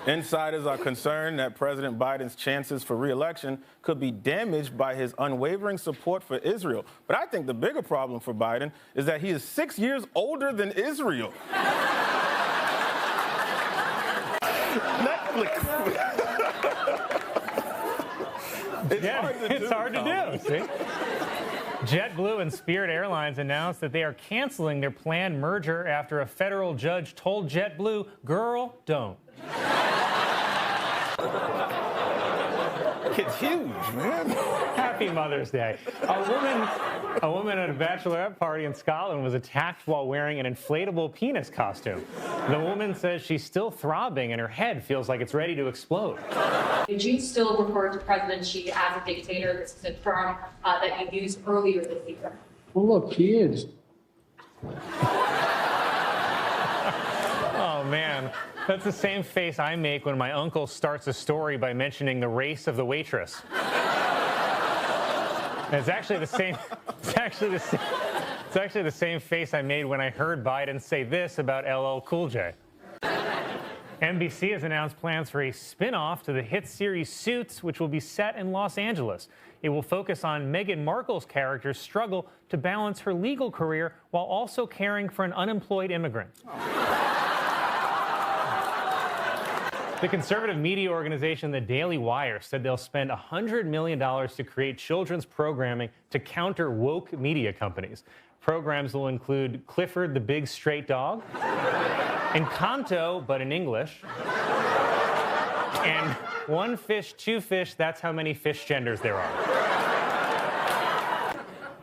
Insiders are concerned that President Biden's chances for re-election could be damaged by his unwavering support for Israel. But I think the bigger problem for Biden is that he is 6 years older than Israel. Netflix. It's hard to do. See? JetBlue and Spirit Airlines announced that they are canceling their planned merger after a federal judge told JetBlue, "Girl, don't." It's huge, man. Happy Mother's Day. A woman at a bachelorette party in Scotland was attacked while wearing an inflatable penis costume. The woman says she's still throbbing and her head feels like it's ready to explode. Did you still refer to President Xi as a dictator? This is a term that you used earlier this year. Well, look, he is. Oh, man. That's the same face I make when my uncle starts a story by mentioning the race of the waitress. It's actually the same. It's actually the same face I made when I heard Biden say this about LL Cool J. NBC has announced plans for a spin-off to the hit series Suits, which will be set in Los Angeles. It will focus on Meghan Markle's character's struggle to balance her legal career while also caring for an unemployed immigrant. The conservative media organization The Daily Wire said they'll spend $100 million to create children's programming to counter woke media companies. Programs will include Clifford the Big Straight Dog, Encanto, but in English, and One Fish, Two Fish, That's How Many Fish Genders There Are.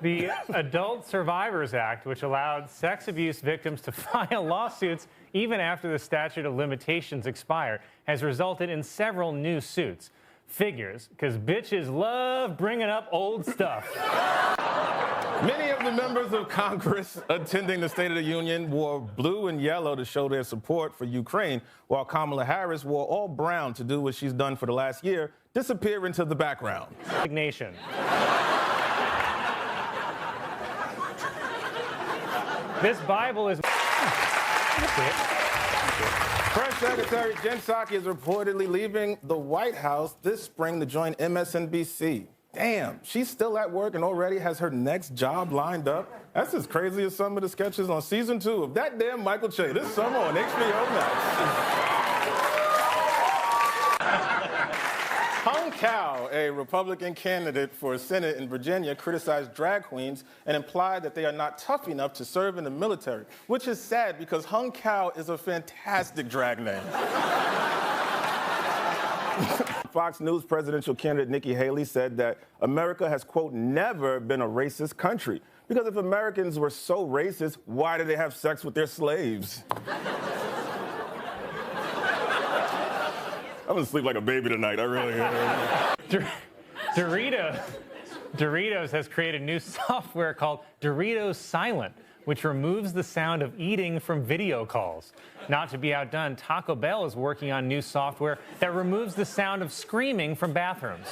The Adult Survivors Act, which allowed sex abuse victims to file lawsuits even after the statute of limitations expired, has resulted in several new suits. Figures, because bitches love bringing up old stuff. Many of the members of Congress attending the State of the Union wore blue and yellow to show their support for Ukraine, while Kamala Harris wore all brown to do what she's done for the last year, disappear into the background. Nation. This Bible is... Press Secretary Jen Psaki is reportedly leaving the White House this spring to join MSNBC. Damn, she's still at work and already has her next job lined up. That's as crazy as some of the sketches on season 2 of That Damn Michael Che this summer on HBO Max. Hung Cao, a Republican candidate for Senate in Virginia, criticized drag queens and implied that they are not tough enough to serve in the military, which is sad because Hung Cao is a fantastic drag name. Fox News presidential candidate Nikki Haley said that America has, quote, never been a racist country. Because if Americans were so racist, why did they have sex with their slaves? I'm gonna sleep like a baby tonight, I really am. Doritos has created new software called Doritos Silent, which removes the sound of eating from video calls. Not to be outdone, Taco Bell is working on new software that removes the sound of screaming from bathrooms.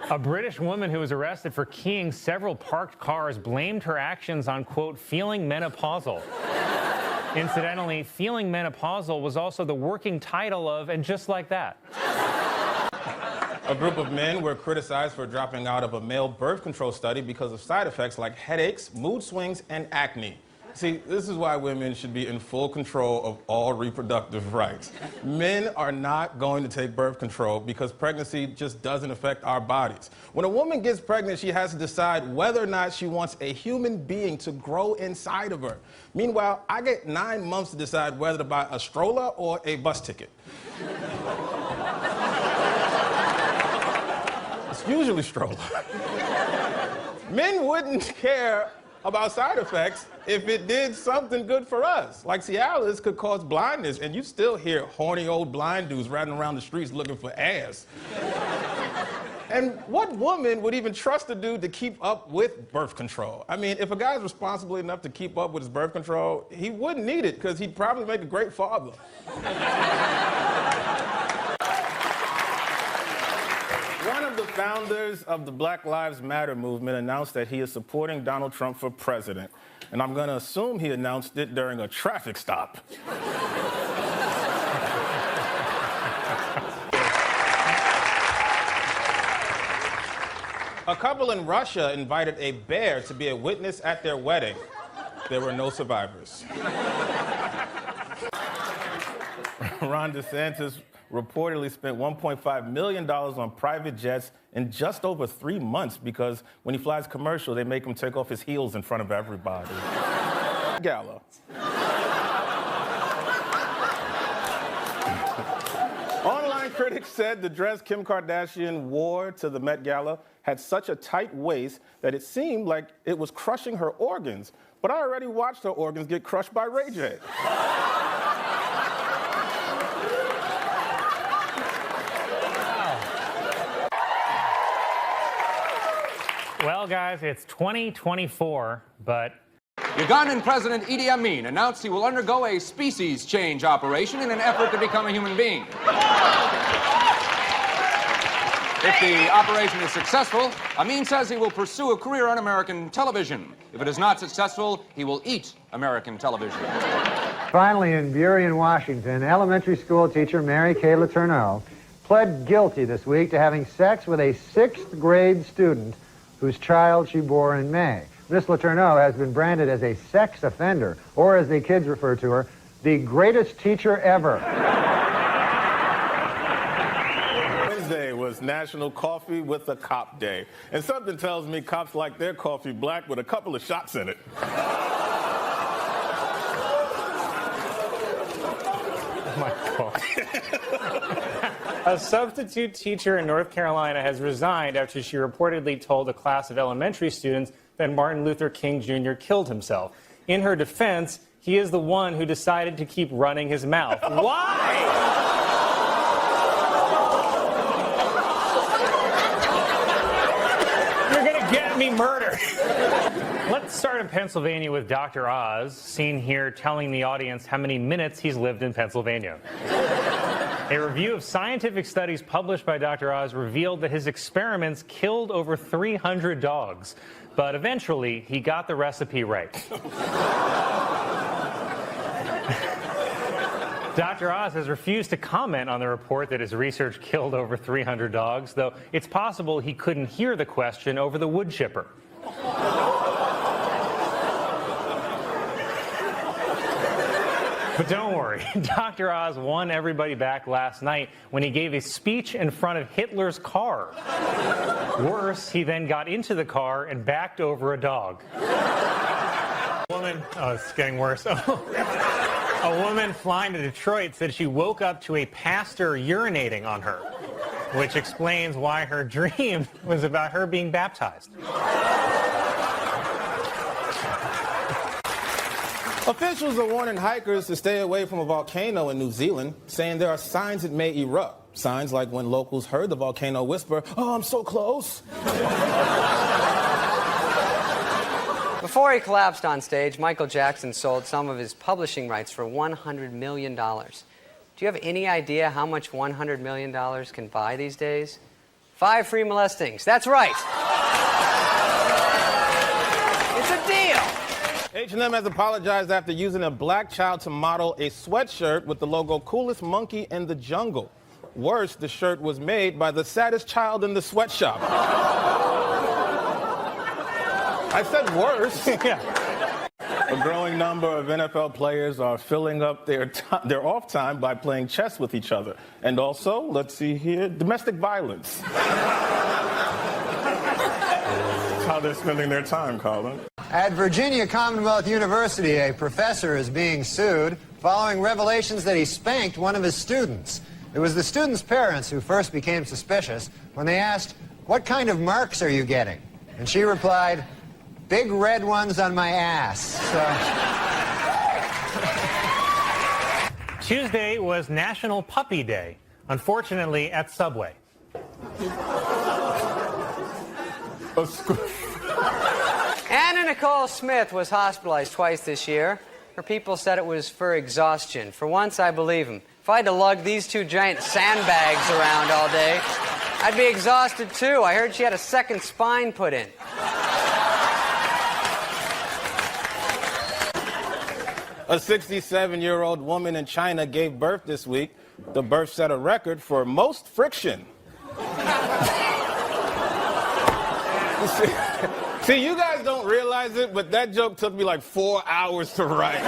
A British woman who was arrested for keying several parked cars blamed her actions on, quote, feeling menopausal. Incidentally, feeling menopausal was also the working title of And Just Like That. A group of men were criticized for dropping out of a male birth control study because of side effects like headaches, mood swings, and acne. See, this is why women should be in full control of all reproductive rights. Men are not going to take birth control because pregnancy just doesn't affect our bodies. When a woman gets pregnant, she has to decide whether or not she wants a human being to grow inside of her. Meanwhile, I get 9 months to decide whether to buy a stroller or a bus ticket. It's usually stroller. Men wouldn't care about side effects if it did something good for us. Like Cialis could cause blindness, and you still hear horny old blind dudes riding around the streets looking for ass. And what woman would even trust a dude to keep up with birth control? I mean, if a guy's responsible enough to keep up with his birth control, he wouldn't need it because he'd probably make a great father. One of the founders of the Black Lives Matter movement announced that he is supporting Donald Trump for president. And I'm going to assume he announced it during a traffic stop. couple in Russia invited a bear to be a witness at their wedding. There were no survivors. Ron DeSantis reportedly spent $1.5 million on private jets in just over 3 months because when he flies commercial, they make him take off his heels in front of everybody. Gala. Online critics said the dress Kim Kardashian wore to the Met Gala had such a tight waist that it seemed like it was crushing her organs. But I already watched her organs get crushed by Ray J. Well, guys, it's 2024, but Ugandan President Idi Amin announced he will undergo a species change operation in an effort to become a human being. If the operation is successful, Amin says he will pursue a career on American television. If it is not successful, he will eat American television. Finally, in Burien, Washington, elementary school teacher Mary Kay Letourneau pled guilty this week to having sex with a 6th grade student whose child she bore in May. Miss Letourneau has been branded as a sex offender, or as the kids refer to her, the greatest teacher ever. Wednesday was National Coffee with a Cop Day. And something tells me cops like their coffee black with a couple of shots in it. my God. A substitute teacher in North Carolina has resigned after she reportedly told a class of elementary students that Martin Luther King Jr. killed himself. In her defense, he is the one who decided to keep running his mouth. Why? You're gonna get me murdered. Let's start in Pennsylvania with Dr. Oz, seen here telling the audience how many minutes he's lived in Pennsylvania. A review of scientific studies published by Dr. Oz revealed that his experiments killed over 300 dogs, but eventually he got the recipe right. Dr. Oz has refused to comment on the report that his research killed over 300 dogs, though it's possible he couldn't hear the question over the wood chipper. But don't worry, Dr. Oz won everybody back last night when he gave a speech in front of Hitler's car. Worse, he then got into the car and backed over a dog. It's getting worse. A woman flying to Detroit said she woke up to a pastor urinating on her, which explains why her dream was about her being baptized. Officials are warning hikers to stay away from a volcano in New Zealand, saying there are signs it may erupt. Signs like when locals heard the volcano whisper, "Oh, I'm so close." Before he collapsed on stage, Michael Jackson sold some of his publishing rights for $100 million. Do you have any idea how much $100 million can buy these days? 5 free molestings. That's right. It's a deal. H&M has apologized after using a black child to model a sweatshirt with the logo "Coolest Monkey in the Jungle." Worse, the shirt was made by the saddest child in the sweatshop. I said worse. Yeah. A growing number of NFL players are filling up their off time by playing chess with each other. And also, let's see here, domestic violence. That's how they're spending their time, Colin. At Virginia Commonwealth University, a professor is being sued following revelations that he spanked one of his students. It was the student's parents who first became suspicious when they asked, "What kind of marks are you getting?" And she replied, "Big red ones on my ass." Tuesday was National Puppy Day, unfortunately at Subway. Anna Nicole Smith was hospitalized twice this year. Her people said it was for exhaustion. For once, I believe them. If I had to lug these 2 giant sandbags around all day, I'd be exhausted too. I heard she had a second spine put in. A 67-year-old woman in China gave birth this week. The birth set a record for most friction. See, you guys don't realize it, but that joke took me like 4 hours to write.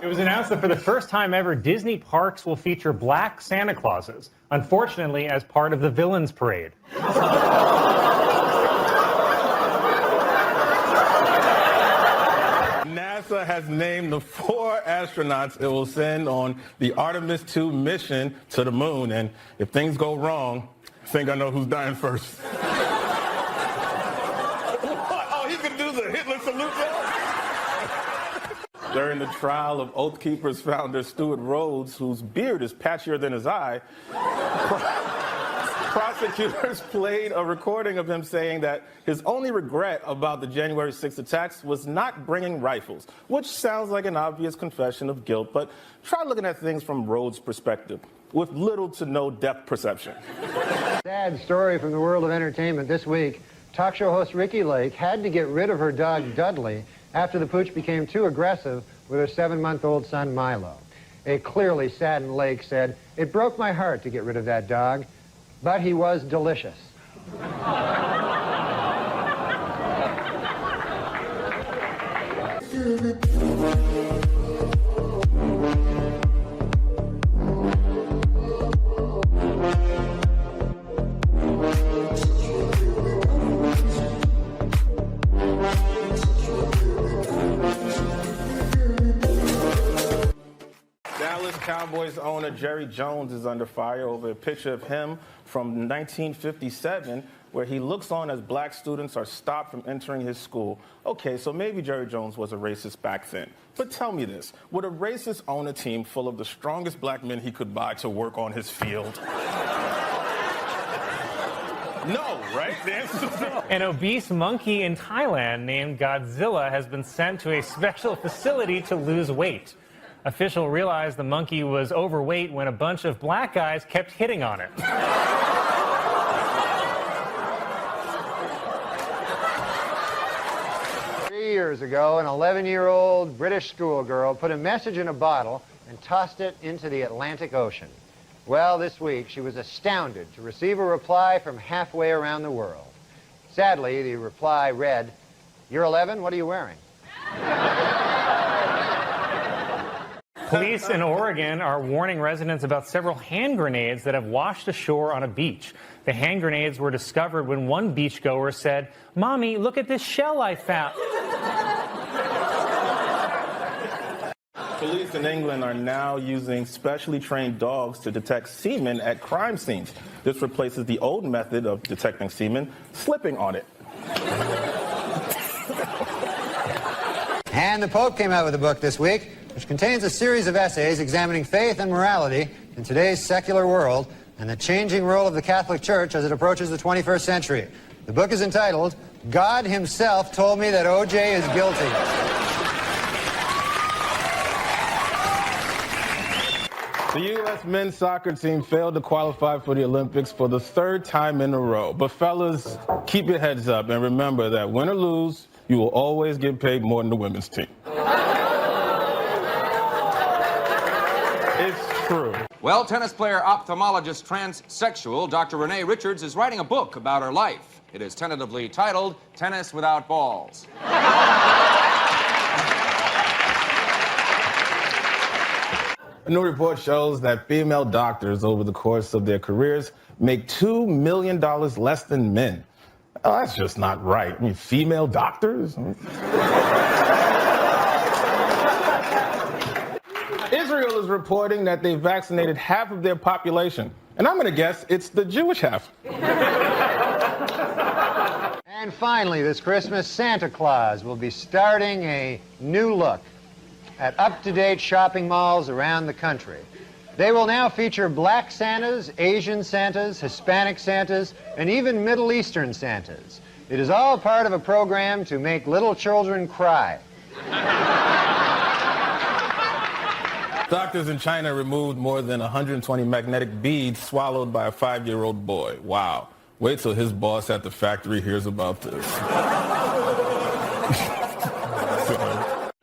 It was announced that for the first time ever, Disney parks will feature black Santa Clauses, unfortunately as part of the Villains Parade. NASA has named the 4 astronauts it will send on the Artemis II mission to the moon, and if things go wrong, I think I know who's dying first. Oh, he can do the Hitler salute now? During the trial of Oath Keepers founder Stuart Rhodes, whose beard is patchier than his eye, prosecutors played a recording of him saying that his only regret about the January 6th attacks was not bringing rifles, which sounds like an obvious confession of guilt, but try looking at things from Rhodes' perspective, with little to no depth perception. Sad story from the world of entertainment this week. Talk show host Ricki Lake had to get rid of her dog Dudley after the pooch became too aggressive with her 7-month-old son Milo. A clearly saddened Lake said, "It broke my heart to get rid of that dog, but he was delicious." Dallas Cowboys owner Jerry Jones is under fire over a picture of him from 1957 where he looks on as black students are stopped from entering his school. Okay, so maybe Jerry Jones was a racist back then. But tell me this, would a racist own a team full of the strongest black men he could buy to work on his field? No, right? The answer is no. An obese monkey in Thailand named Godzilla has been sent to a special facility to lose weight. Officials realized the monkey was overweight when a bunch of black guys kept hitting on it. 3 years ago, an 11-year-old British schoolgirl put a message in a bottle and tossed it into the Atlantic Ocean. Well, this week, she was astounded to receive a reply from halfway around the world. Sadly, the reply read, "You're 11, what are you wearing?" Police in Oregon are warning residents about several hand grenades that have washed ashore on a beach. The hand grenades were discovered when one beachgoer said, "Mommy, look at this shell I found." Police in England are now using specially trained dogs to detect semen at crime scenes. This replaces the old method of detecting semen, slipping on it. And the Pope came out with a book this week, which contains a series of essays examining faith and morality in today's secular world and the changing role of the Catholic Church as it approaches the 21st century. The book is entitled, "God Himself Told Me That O.J. is Guilty." The U.S. men's soccer team failed to qualify for the Olympics for the 3rd time in a row. But fellas, keep your heads up and remember that win or lose, you will always get paid more than the women's team. It's true. Well, tennis player, ophthalmologist, transsexual Dr. Renee Richards is writing a book about her life. It is tentatively titled Tennis Without Balls. A new report shows that female doctors over the course of their careers make $2 million less than men. Oh, that's just not right. I mean, female doctors? Israel is reporting that they vaccinated half of their population. And I'm going to guess it's the Jewish half. And finally, this Christmas, Santa Claus will be starting a new look at up-to-date shopping malls around the country. They will now feature black Santas, Asian Santas, Hispanic Santas, and even Middle Eastern Santas. It is all part of a program to make little children cry. Doctors in China removed more than 120 magnetic beads swallowed by a 5-year-old boy. Wow. Wait till his boss at the factory hears about this.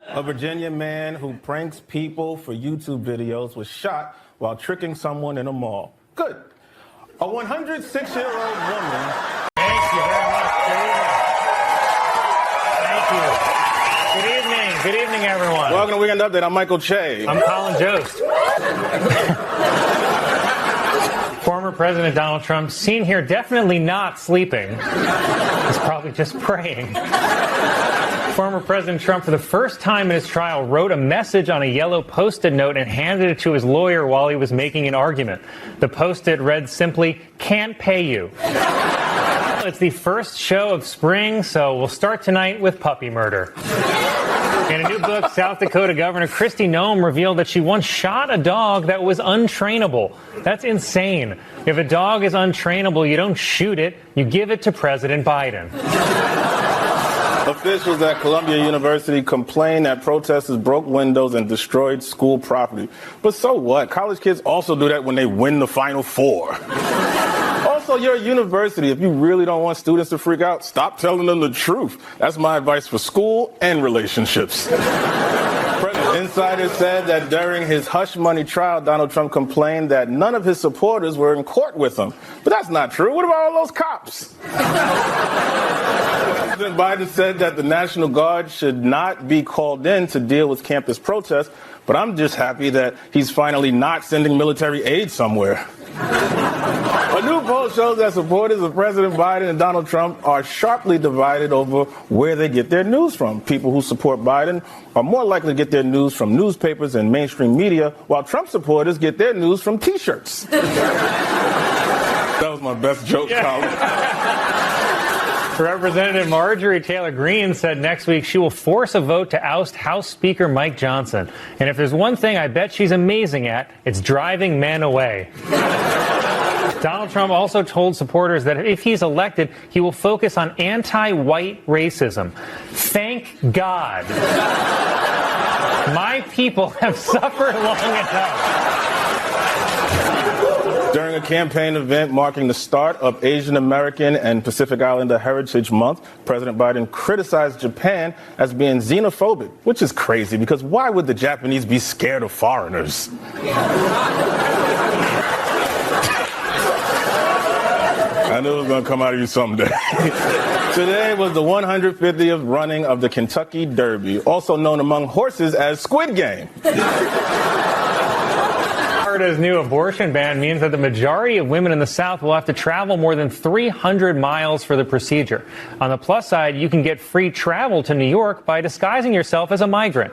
A Virginia man who pranks people for YouTube videos was shot while tricking someone in a mall. Good. A 106-year-old woman. Thank you very much, Steve. Good evening, everyone. Welcome to Weekend Update. I'm Michael Che. I'm Colin Jost. Former President Donald Trump, seen here definitely not sleeping. He's probably just praying. Former President Trump, for the first time in his trial, wrote a message on a yellow Post-it note and handed it to his lawyer while he was making an argument. The Post-it read simply, "Can't pay you." It's the first show of spring, so we'll start tonight with puppy murder. In a new book, South Dakota Governor Kristi Noem revealed that she once shot a dog that was untrainable. That's insane. If a dog is untrainable, you don't shoot it, you give it to President Biden. Officials at Columbia University complained that protesters broke windows and destroyed school property. But so what? College kids also do that when they win the Final Four. Also, you're a university. If you really don't want students to freak out, stop telling them the truth. That's my advice for school and relationships. Insiders said that during his hush money trial, Donald Trump complained that none of his supporters were in court with him. But that's not true. What about all those cops? President Biden said that the National Guard should not be called in to deal with campus protests, but I'm just happy that he's finally not sending military aid somewhere. A new poll shows that supporters of President Biden and Donald Trump are sharply divided over where they get their news from. People who support Biden are more likely to get their news from newspapers and mainstream media, while Trump supporters get their news from T-shirts. That was my best joke, Colin. Representative Marjorie Taylor Greene said next week she will force a vote to oust House Speaker Mike Johnson. And if there's one thing I bet she's amazing at, it's driving men away. Donald Trump also told supporters that if he's elected, he will focus on anti-white racism. Thank God. My people have suffered long enough. During a campaign event marking the start of Asian American and Pacific Islander Heritage Month, President Biden criticized Japan as being xenophobic, which is crazy because why would the Japanese be scared of foreigners? I knew it was going to come out of you someday. Today was the 150th running of the Kentucky Derby, also known among horses as Squid Game. Florida's new abortion ban means that the majority of women in the South will have to travel more than 300 miles for the procedure. On the plus side, you can get free travel to New York by disguising yourself as a migrant.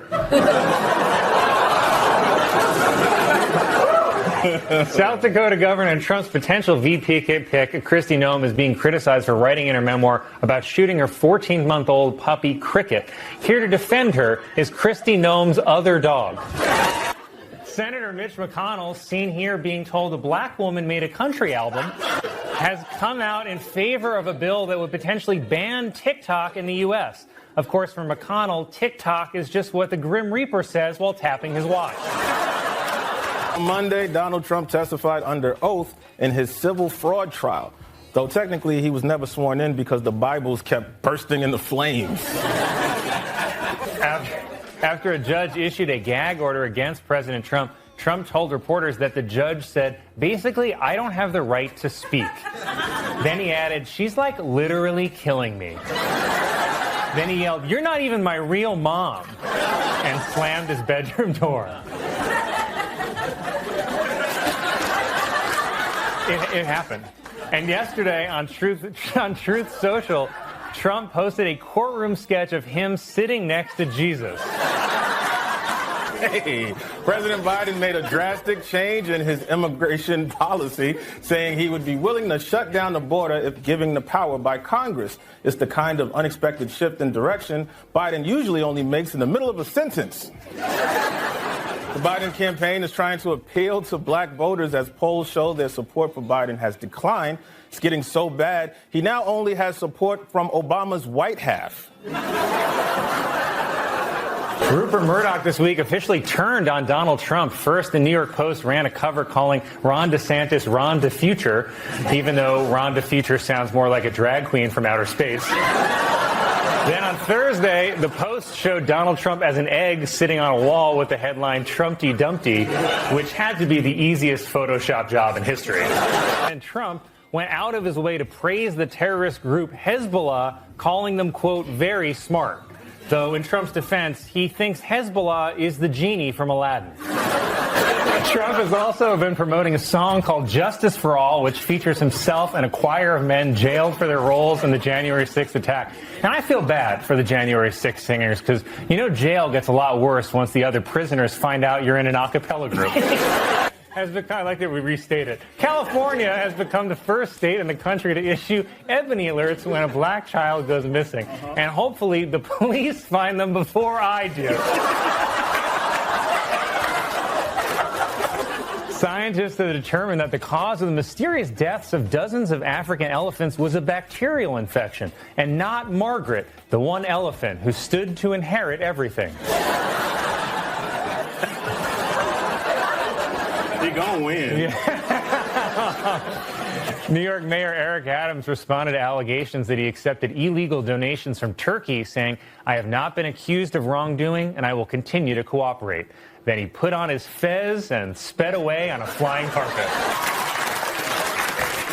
South Dakota Governor and Trump's potential VP pick, Kristi Noem, is being criticized for writing in her memoir about shooting her 14-month-old puppy, Cricket. Here to defend her is Kristi Noem's other dog. Senator Mitch McConnell, seen here being told a black woman made a country album, has come out in favor of a bill that would potentially ban TikTok in the U.S. Of course, for McConnell, TikTok is just what the Grim Reaper says while tapping his watch. On Monday, Donald Trump testified under oath in his civil fraud trial, though technically he was never sworn in because the Bibles kept bursting into flames. After a judge issued a gag order against President Trump, Trump told reporters that the judge said, basically, I don't have the right to speak. Then he added, she's like literally killing me. Then he yelled, you're not even my real mom, and slammed his bedroom door. It happened. And yesterday on Truth Social, Trump posted a courtroom sketch of him sitting next to Jesus. Hey, President Biden made a drastic change in his immigration policy, saying he would be willing to shut down the border if given the power by Congress. It's the kind of unexpected shift in direction Biden usually only makes in the middle of a sentence. The Biden campaign is trying to appeal to black voters as polls show their support for Biden has declined. It's getting so bad, he now only has support from Obama's white half. Rupert Murdoch this week officially turned on Donald Trump. First, the New York Post ran a cover calling Ron DeSantis Ron DeFuture, even though Ron DeFuture sounds more like a drag queen from outer space. Then on Thursday, the Post showed Donald Trump as an egg sitting on a wall with the headline Trumpty Dumpty, which had to be the easiest Photoshop job in history. And Trump went out of his way to praise the terrorist group Hezbollah, calling them, quote, very smart. Though, in Trump's defense, he thinks Hezbollah is the genie from Aladdin. Trump has also been promoting a song called Justice for All, which features himself and a choir of men jailed for their roles in the January 6th attack. And I feel bad for the January 6th singers because, you know, jail gets a lot worse once the other prisoners find out you're in an a cappella group. Has become, I like that we restate it. California has become the first state in the country to issue ebony alerts when a black child goes missing. And hopefully the police find them before I do. Scientists have determined that the cause of the mysterious deaths of dozens of African elephants was a bacterial infection, and not Margaret, the one elephant who stood to inherit everything. He gonna win. Yeah. New York Mayor Eric Adams responded to allegations that he accepted illegal donations from Turkey, saying, "I have not been accused of wrongdoing, and I will continue to cooperate." Then he put on his fez and sped away on a flying carpet.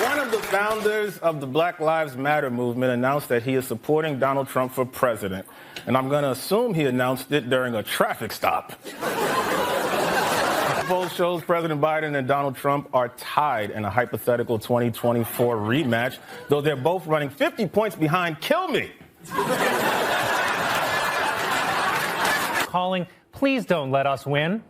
One of the founders of the Black Lives Matter movement announced that he is supporting Donald Trump for president. And I'm going to assume he announced it during a traffic stop. The poll shows President Biden and Donald Trump are tied in a hypothetical 2024 rematch, though they're both running 50 points behind. Kill me. Calling, "Please don't let us win."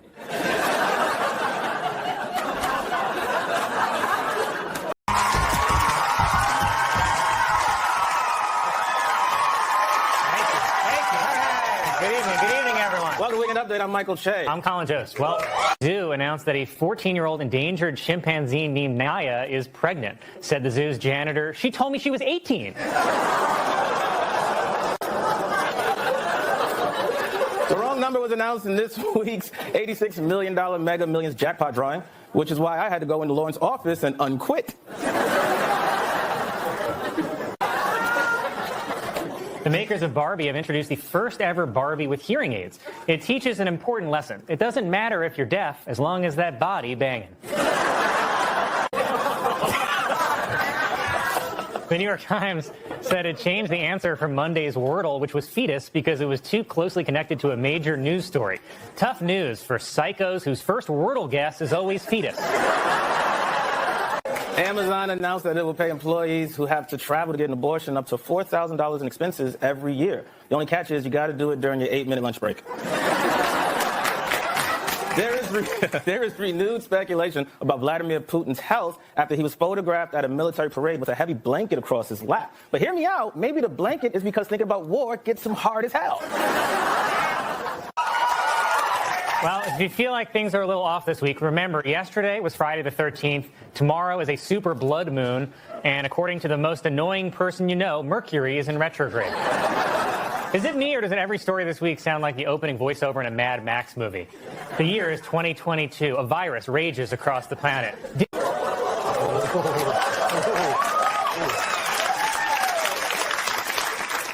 Good evening, everyone. Welcome to Weekend Update. I'm Michael Che. I'm Colin Jost. Well, zoo announced that a 14-year-old endangered chimpanzee named Naya is pregnant. Said the zoo's janitor, "She told me she was 18. The wrong number was announced in this week's $86 million Mega Millions jackpot drawing, which is why I had to go into Lauren's office and unquit. The makers of Barbie have introduced the first ever Barbie with hearing aids. It teaches an important lesson. It doesn't matter if you're deaf, as long as that body banging. The New York Times said it changed the answer from Monday's Wordle, which was fetus, because it was too closely connected to a major news story. Tough news for psychos whose first Wordle guess is always fetus. Amazon announced that it will pay employees who have to travel to get an abortion up to $4,000 in expenses every year. The only catch is you got to do it during your 8-minute lunch break. There is renewed speculation about Vladimir Putin's health after he was photographed at a military parade with a heavy blanket across his lap. But hear me out, maybe the blanket is because thinking about war gets him hard as hell. Well, if you feel like things are a little off this week, remember, yesterday was Friday the 13th. Tomorrow is a super blood moon. And according to the most annoying person you know, Mercury is in retrograde. Is it me, or does every story this week sound like the opening voiceover in a Mad Max movie? The year is 2022. A virus rages across the planet.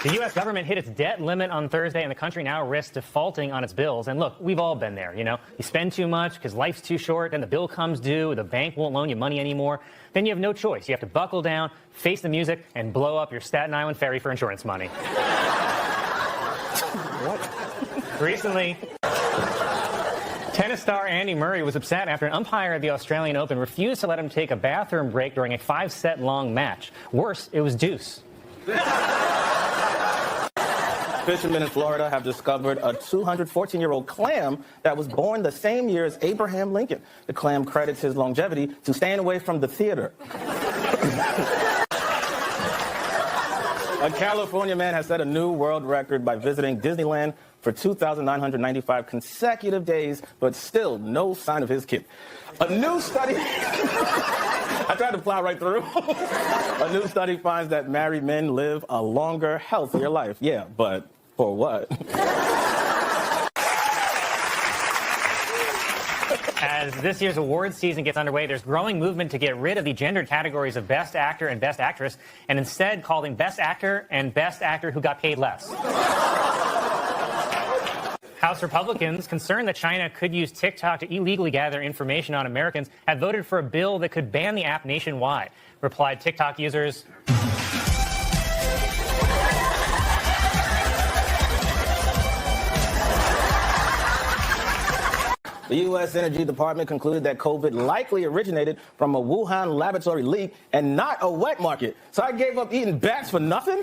The U.S. government hit its debt limit on Thursday, and the country now risks defaulting on its bills. And look, we've all been there, you know. You spend too much because life's too short, then the bill comes due, the bank won't loan you money anymore. Then you have no choice. You have to buckle down, face the music, and blow up your Staten Island ferry for insurance money. What? Recently, tennis star Andy Murray was upset after an umpire at the Australian Open refused to let him take a bathroom break during a 5-set-long match. Worse, it was deuce. Fishermen in Florida have discovered a 214-year-old clam that was born the same year as Abraham Lincoln. The clam credits his longevity to staying away from the theater. A California man has set a new world record by visiting Disneyland for 2,995 consecutive days, but still no sign of his kid. A new study... I tried to plow right through. A new study finds that married men live a longer, healthier life. Yeah, but for what? As this year's awards season gets underway, there's growing movement to get rid of the gendered categories of Best Actor and Best Actress, and instead call them Best Actor and Best Actor who got paid less. House Republicans, concerned that China could use TikTok to illegally gather information on Americans, have voted for a bill that could ban the app nationwide. Replied TikTok users. The U.S. Energy Department concluded that COVID likely originated from a Wuhan laboratory leak and not a wet market. So I gave up eating bats for nothing?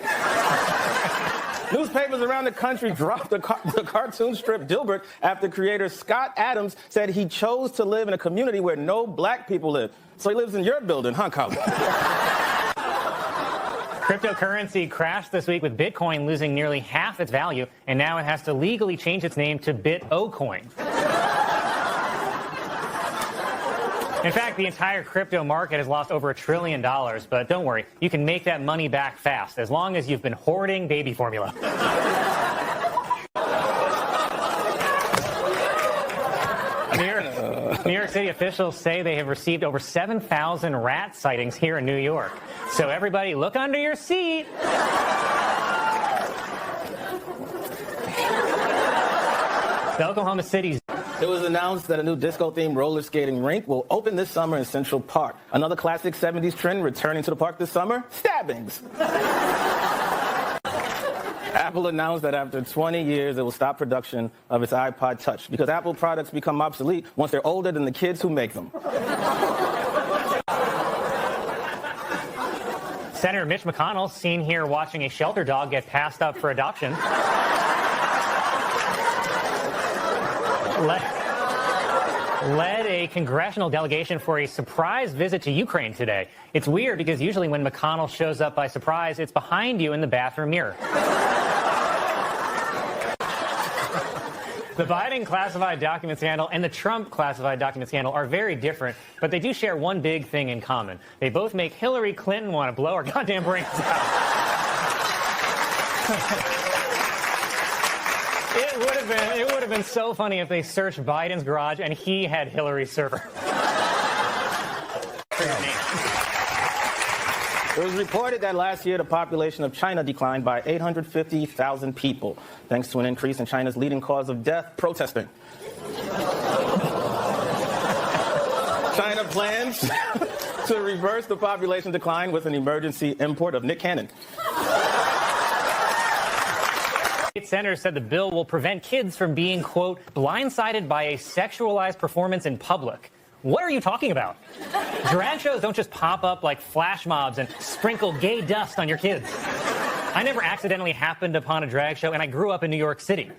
Newspapers around the country dropped the cartoon strip Dilbert after creator Scott Adams said he chose to live in a community where no black people live. So he lives in your building, huh, Colin? Cryptocurrency crashed this week with Bitcoin losing nearly half its value, and now it has to legally change its name to BitOcoin. In fact, the entire crypto market has lost over $1 trillion, but don't worry, you can make that money back fast, as long as you've been hoarding baby formula. New York City officials say they have received over 7,000 rat sightings here in New York. So everybody, look under your seat. The Oklahoma City's It was announced that a new disco-themed roller skating rink will open this summer in Central Park. Another classic 70s trend returning to the park this summer, stabbings. Apple announced that after 20 years, it will stop production of its iPod Touch because Apple products become obsolete once they're older than the kids who make them. Senator Mitch McConnell, seen here watching a shelter dog get passed up for adoption. Led a congressional delegation for a surprise visit to Ukraine today. It's weird because usually when McConnell shows up by surprise, it's behind you in the bathroom mirror. The Biden classified document scandal and the Trump classified document scandal are very different, but they do share one big thing in common. They both make Hillary Clinton want to blow her goddamn brains out. It would have been so funny if they searched Biden's garage and he had Hillary's server. It was reported that last year the population of China declined by 850,000 people, thanks to an increase in China's leading cause of death, protesting. China plans to reverse the population decline with an emergency import of Nick Cannon. State senators said the bill will prevent kids from being, quote, blindsided by a sexualized performance in public. What are you talking about? Drag shows don't just pop up like flash mobs and sprinkle gay dust on your kids. I never accidentally happened upon a drag show, and I grew up in New York City.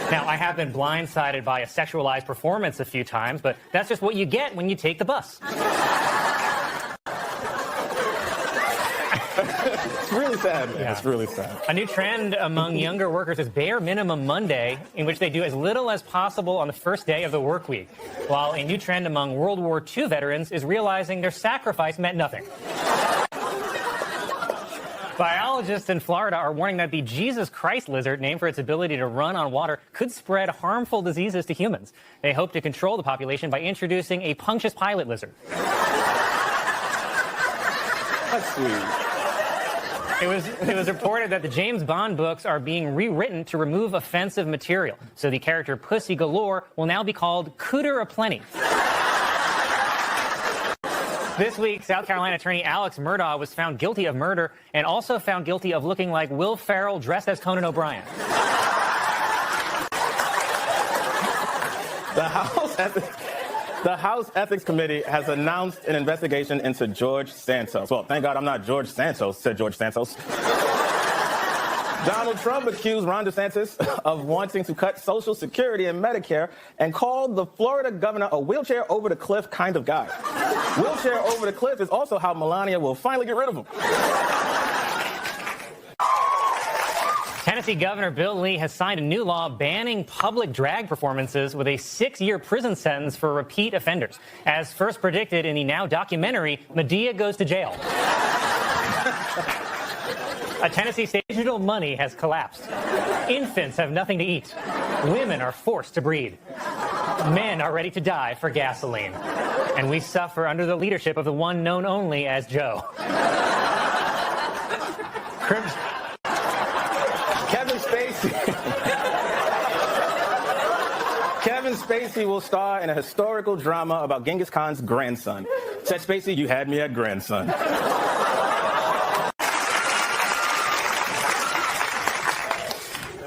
Now, I have been blindsided by a sexualized performance a few times, but that's just what you get when you take the bus. It's really sad, man. Yeah. It's really sad. A new trend among younger workers is Bare Minimum Monday, in which they do as little as possible on the first day of the work week, while a new trend among World War II veterans is realizing their sacrifice meant nothing. Biologists in Florida are warning that the Jesus Christ lizard, named for its ability to run on water, could spread harmful diseases to humans. They hope to control the population by introducing a Pontius Pilate lizard. That's sweet. It was reported that the James Bond books are being rewritten to remove offensive material. So the character Pussy Galore will now be called Cooter Aplenty. This week, South Carolina attorney Alex Murdaugh was found guilty of murder and also found guilty of looking like Will Ferrell dressed as Conan O'Brien. The House Ethics Committee has announced an investigation into George Santos. Well, thank God I'm not George Santos, said George Santos. Donald Trump accused Ron DeSantis of wanting to cut Social Security and Medicare and called the Florida governor a wheelchair over the cliff kind of guy. Wheelchair over the cliff is also how Melania will finally get rid of him. Tennessee Governor Bill Lee has signed a new law banning public drag performances with a 6-year prison sentence for repeat offenders. As first predicted in the now documentary, Medea Goes to Jail. A Tennessee state digital money has collapsed. Infants have nothing to eat. Women are forced to breed. Men are ready to die for gasoline. And we suffer under the leadership of the one known only as Joe. Kevin Spacey will star in a historical drama about Genghis Khan's grandson. Said Spacey, you had me at grandson.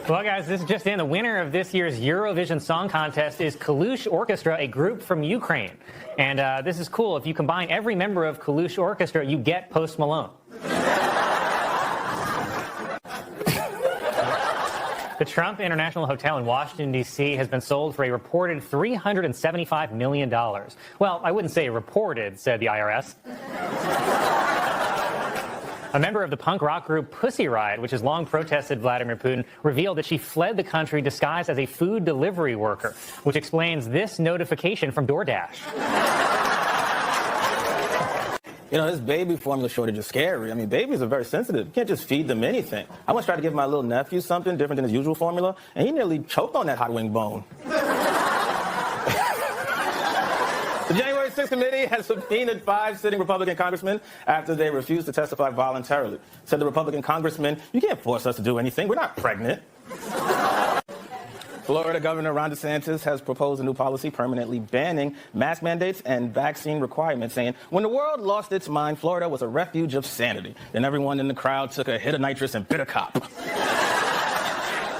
Well, guys, this is just in. The winner of this year's Eurovision Song Contest is Kalush Orchestra, a group from Ukraine. And this is cool. If you combine every member of Kalush Orchestra, you get Post Malone. The Trump International Hotel in Washington, D.C. has been sold for a reported $375 million. Well, I wouldn't say reported, said the IRS. A member of the punk rock group Pussy Riot, which has long protested Vladimir Putin, revealed that she fled the country disguised as a food delivery worker, which explains this notification from DoorDash. You know, this baby formula shortage is scary. I mean, babies are very sensitive. You can't just feed them anything. I once tried to give my little nephew something different than his usual formula, and he nearly choked on that hot wing bone. The January 6th committee has subpoenaed 5 sitting Republican congressmen after they refused to testify voluntarily. Said the Republican congressman, "You can't force us to do anything. We're not pregnant." Florida Governor Ron DeSantis has proposed a new policy permanently banning mask mandates and vaccine requirements, saying, when the world lost its mind, Florida was a refuge of sanity. Then everyone in the crowd took a hit of nitrous and bit a cop.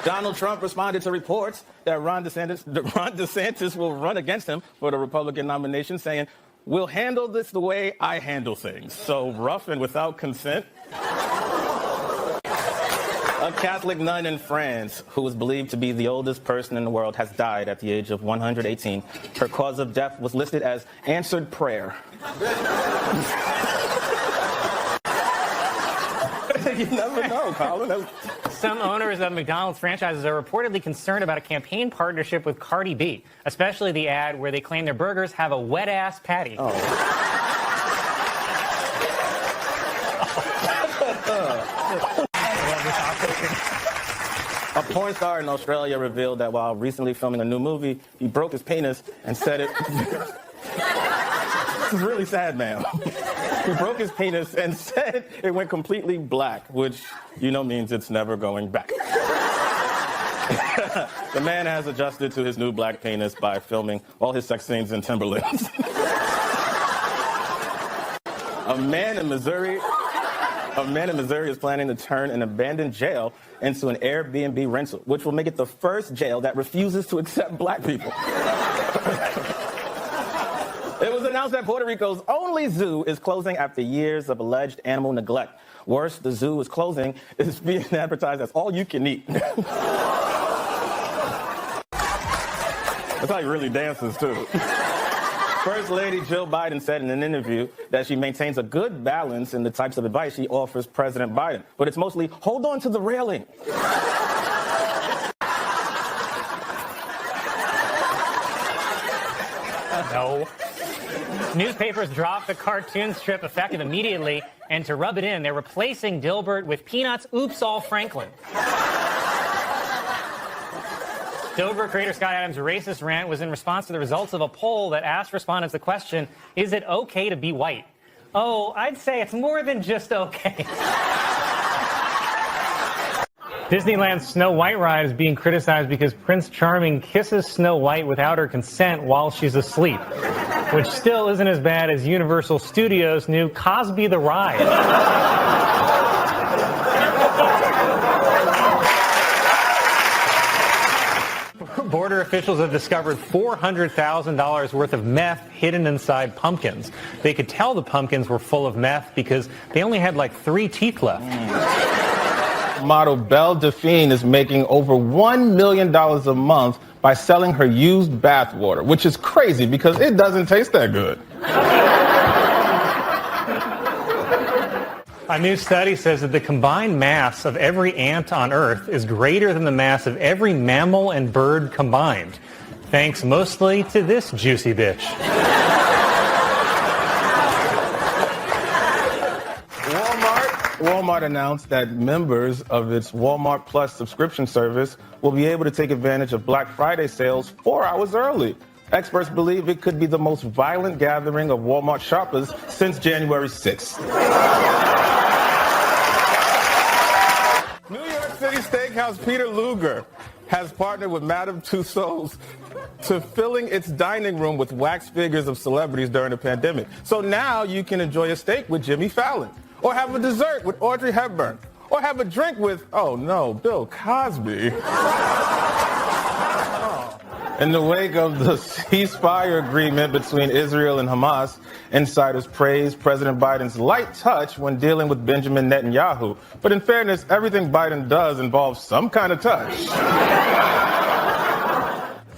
Donald Trump responded to reports that Ron DeSantis will run against him for the Republican nomination, saying, "We'll handle this the way I handle things." So rough and without consent. A Catholic nun in France, who was believed to be the oldest person in the world, has died at the age of 118. Her cause of death was listed as answered prayer. You never know, Colin. Some owners of McDonald's franchises are reportedly concerned about a campaign partnership with Cardi B, especially the ad where they claim their burgers have a wet-ass patty. Oh. A porn star in Australia revealed that while recently filming a new movie, he broke his penis and said it... This is really sad, ma'am. He broke his penis and said it went completely black, which, you know, means it's never going back. The man has adjusted to his new black penis by filming all his sex scenes in Timberlands. A man in Missouri is planning to turn an abandoned jail into an Airbnb rental, which will make it the first jail that refuses to accept black people. It was announced that Puerto Rico's only zoo is closing after years of alleged animal neglect. Worse, the zoo is closing is being advertised as all you can eat. That's how he really dances, too. First Lady Jill Biden said in an interview that she maintains a good balance in the types of advice she offers President Biden. But it's mostly, hold on to the railing. No. Newspapers dropped the cartoon strip effective immediately, and to rub it in, they're replacing Dilbert with Peanuts' Oops All Franklin. Dilbert creator Scott Adams' racist rant was in response to the results of a poll that asked respondents the question, is it okay to be white? Oh, I'd say it's more than just okay. Disneyland's Snow White ride is being criticized because Prince Charming kisses Snow White without her consent while she's asleep, which still isn't as bad as Universal Studios' new Cosby the Ride. Border officials have discovered $400,000 worth of meth hidden inside pumpkins. They could tell the pumpkins were full of meth because they only had like 3 teeth left. Model Belle Delphine is making over $1 million a month by selling her used bathwater, which is crazy because it doesn't taste that good. A new study says that the combined mass of every ant on Earth is greater than the mass of every mammal and bird combined, thanks mostly to this juicy bitch. Walmart announced that members of its Walmart Plus subscription service will be able to take advantage of Black Friday sales 4 hours early. Experts believe it could be the most violent gathering of Walmart shoppers since January 6th. New York City Steakhouse Peter Luger has partnered with Madame Tussauds to filling its dining room with wax figures of celebrities during the pandemic. So now you can enjoy a steak with Jimmy Fallon, or have a dessert with Audrey Hepburn, or have a drink with, oh no, Bill Cosby. In the wake of the ceasefire agreement between Israel and Hamas, insiders praised President Biden's light touch when dealing with Benjamin Netanyahu. But in fairness, everything Biden does involves some kind of touch.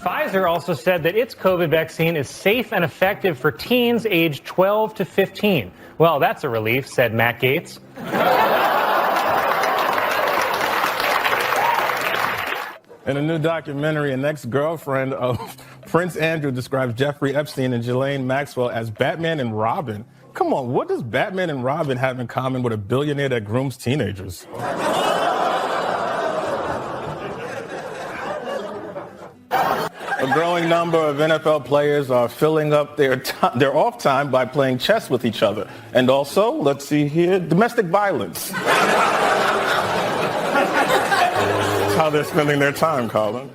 Pfizer also said that its COVID vaccine is safe and effective for teens aged 12 to 15. Well, that's a relief, said Matt Gaetz. In a new documentary, an ex-girlfriend of Prince Andrew describes Jeffrey Epstein and Ghislaine Maxwell as Batman and Robin. Come on, what does Batman and Robin have in common with a billionaire that grooms teenagers? A growing number of NFL players are filling up their off time by playing chess with each other. And also, let's see here, domestic violence. That's how they're spending their time, Colin.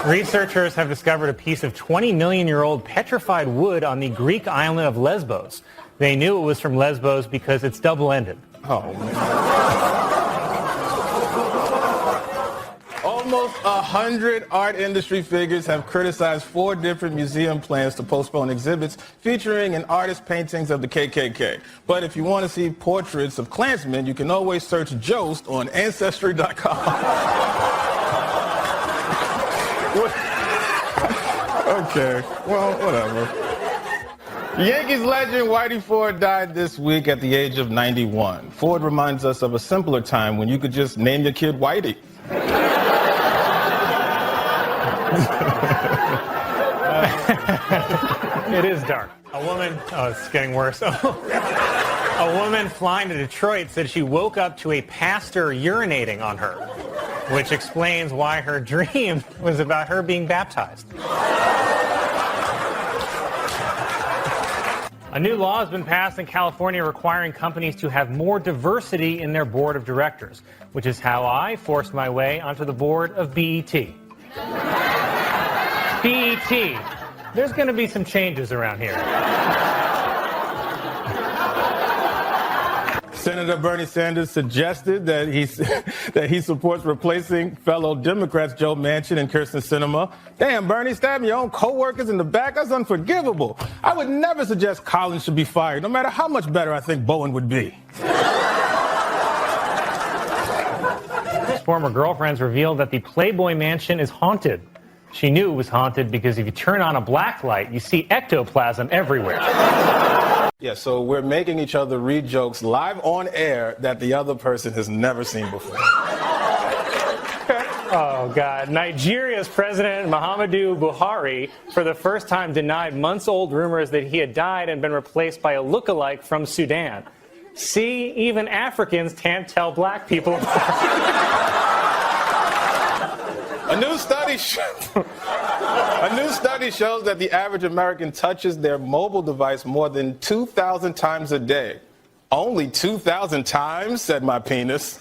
Researchers have discovered a piece of 20-million-year-old petrified wood on the Greek island of Lesbos. They knew it was from Lesbos because it's double-ended. Oh, man. Almost 100 art industry figures have criticized 4 different museum plans to postpone exhibits featuring an artist's paintings of the KKK. But if you want to see portraits of Klansmen, you can always search Jost on Ancestry.com. Okay, well, whatever. Yankees legend Whitey Ford died this week at the age of 91. Ford reminds us of a simpler time when you could just name your kid Whitey. It is dark. A woman, oh, it's getting worse. A woman flying to Detroit said she woke up to a pastor urinating on her, which explains why her dream was about her being baptized. A new law has been passed in California requiring companies to have more diversity in their board of directors, which is how I forced my way onto the board of BET. BET. There's going to be some changes around here. Senator Bernie Sanders suggested that he supports replacing fellow Democrats Joe Manchin and Kyrsten Sinema. Damn, Bernie, stabbing your own co-workers in the back? That's unforgivable. I would never suggest Collins should be fired, no matter how much better I think Bowen would be. His former girlfriends revealed that the Playboy Mansion is haunted. She knew it was haunted because if you turn on a black light, you see ectoplasm everywhere. Yeah, so we're making each other read jokes live on air that the other person has never seen before. Oh, God. Nigeria's President Muhammadu Buhari, for the first time, denied months-old rumors that he had died and been replaced by a look-alike from Sudan. See, even Africans can't tell black people apart. A new study shows that the average American touches their mobile device more than 2,000 times a day. Only 2,000 times, said my penis.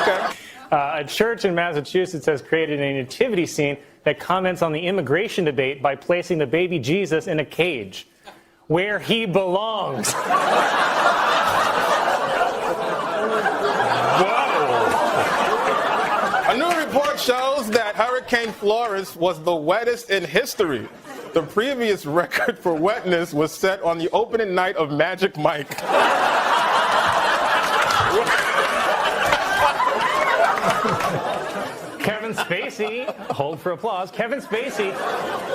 Okay. A church in Massachusetts has created a nativity scene that comments on the immigration debate by placing the baby Jesus in a cage, where he belongs. A new report shows that Hurricane Florence was the wettest in history. The previous record for wetness was set on the opening night of Magic Mike. Kevin Spacey, hold for applause, Kevin Spacey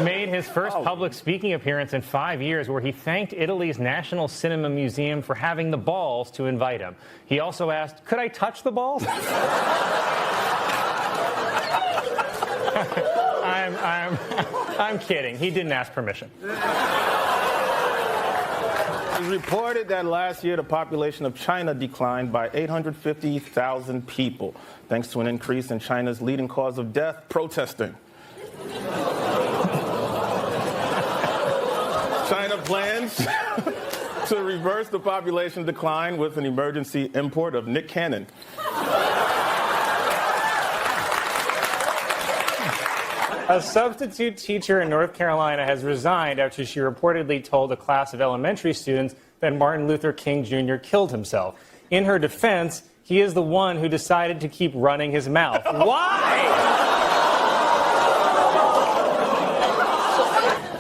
made his first public speaking appearance in 5 years where he thanked Italy's National Cinema Museum for having the balls to invite him. He also asked, could I touch the balls? I'm kidding. He didn't ask permission. It was reported that last year the population of China declined by 850,000 people, thanks to an increase in China's leading cause of death, protesting. China plans to reverse the population decline with an emergency import of Nick Cannon. A substitute teacher in North Carolina has resigned after she reportedly told a class of elementary students that Martin Luther King Jr. killed himself. In her defense, he is the one who decided to keep running his mouth. Why?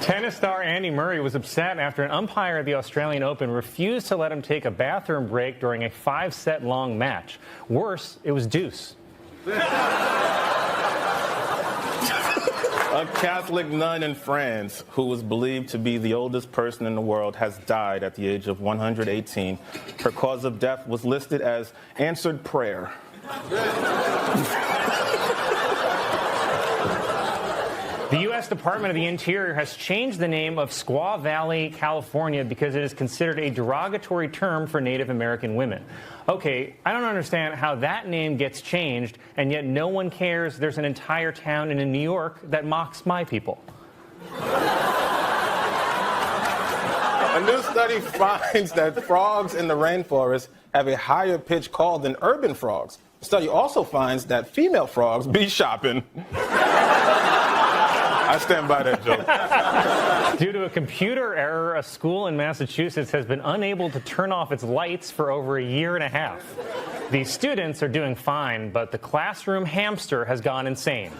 Tennis star Andy Murray was upset after an umpire at the Australian Open refused to let him take a bathroom break during a 5-set long match. Worse, it was deuce. A Catholic nun in France, who was believed to be the oldest person in the world, has died at the age of 118. Her cause of death was listed as answered prayer. The U.S. Department of the Interior has changed the name of Squaw Valley, California, because it is considered a derogatory term for Native American women. Okay, I don't understand how that name gets changed, and yet no one cares there's an entire town in New York that mocks my people. A new study finds that frogs in the rainforest have a higher pitch call than urban frogs. The study also finds that female frogs be shopping. I stand by that joke. Due to a computer error, a school in Massachusetts has been unable to turn off its lights for over a year and a half. The students are doing fine, but the classroom hamster has gone insane.